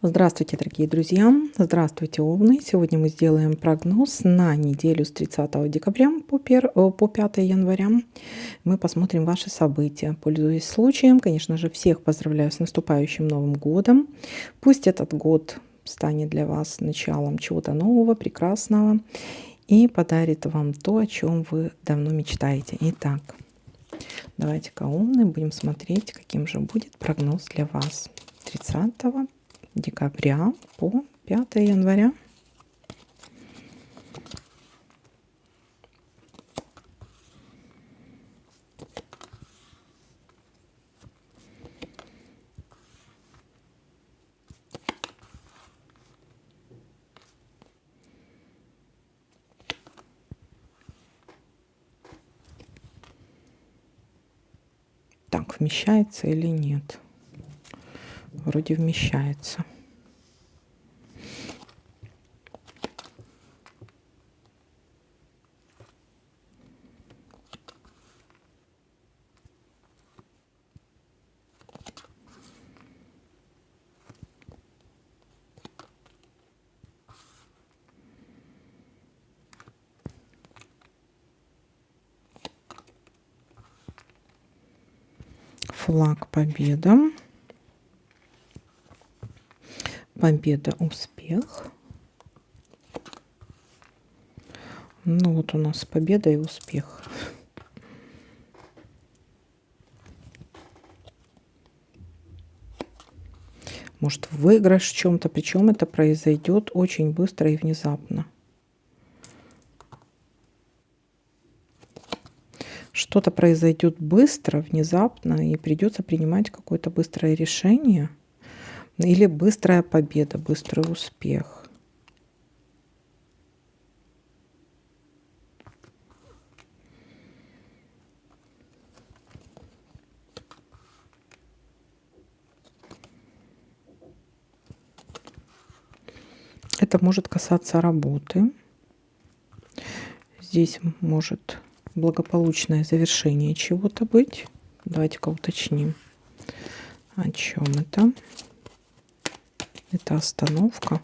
Здравствуйте, дорогие друзья! Здравствуйте, Овны! Сегодня мы сделаем прогноз на неделю с 30 декабря по 5 января. Мы посмотрим ваши события. Пользуясь случаем, конечно же, всех поздравляю с наступающим Новым годом. Пусть этот год станет для вас началом чего-то нового, прекрасного и подарит вам то, о чем вы давно мечтаете. Итак, давайте-ка, Овны, будем смотреть, каким же будет прогноз для вас 30 декабря по 5 января. Так, вмещается или нет? Вроде вмещается. Флаг победа. Победа, успех. Ну вот у нас победа и успех. Может, выигрыш в чем-то, причем это произойдет очень быстро и внезапно. Что-то произойдет быстро, внезапно, и придется принимать какое-то быстрое решение. Или быстрая победа, быстрый успех. Это может касаться работы. Здесь может благополучное завершение чего-то быть. Давайте-ка уточним, о чем это. Это остановка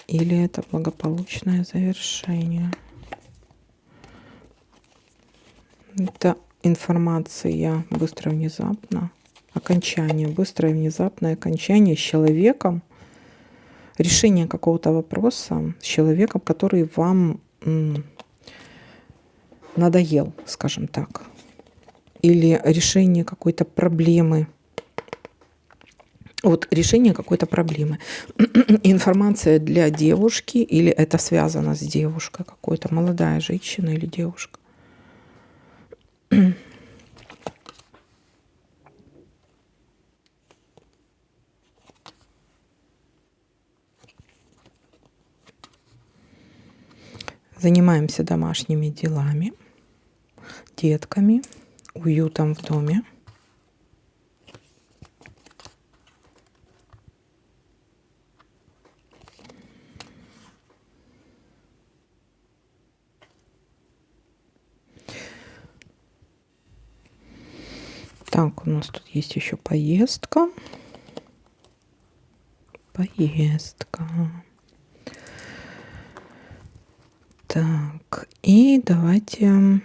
или это благополучное завершение? Это информация быстро, внезапно. Окончание, быстрое, внезапное окончание с человеком. Решение какого-то вопроса с человеком, который вам надоел, скажем так. Или решение какой-то проблемы. Вот решение какой-то проблемы. Информация для девушки, или это связано с девушкой какой-то, молодая женщина или девушка. Занимаемся домашними делами, детками, уютом в доме. Так, у нас тут есть еще поездка. Поездка. Так, и давайте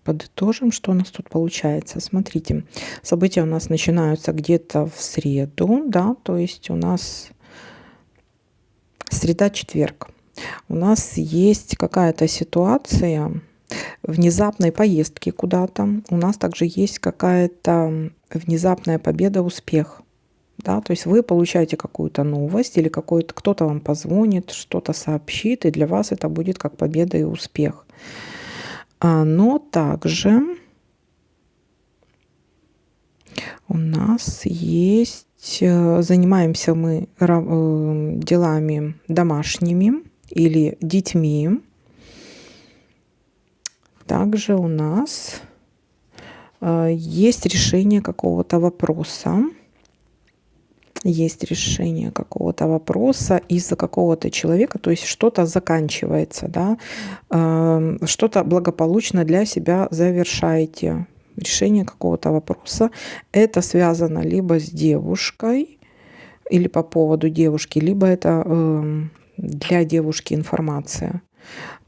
подытожим, что у нас тут получается. Смотрите, события у нас начинаются где-то в среду, да, то есть у нас среда-четверг. У нас есть какая-то ситуация внезапной поездки куда-то. У нас также есть какая-то внезапная победа, успех. Да, то есть вы получаете какую-то новость или кто-то вам позвонит, что-то сообщит, и для вас это будет как победа и успех. Но также у нас есть, занимаемся мы делами домашними или детьми. Также у нас есть решение какого-то вопроса. Есть решение какого-то вопроса из-за какого-то человека, то есть что-то заканчивается, да, что-то благополучно для себя завершаете, решение какого-то вопроса. Это связано либо с девушкой, или по поводу девушки, либо это для девушки информация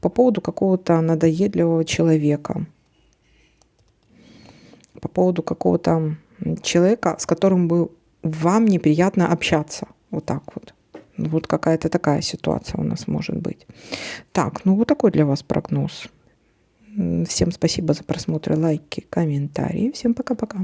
по поводу какого-то надоедливого человека, по поводу какого-то человека, с которым бы вам неприятно общаться. Вот так вот. Вот какая-то такая ситуация у нас может быть. Так, ну вот такой для вас прогноз. Всем спасибо за просмотр, лайки, комментарии. Всем пока-пока.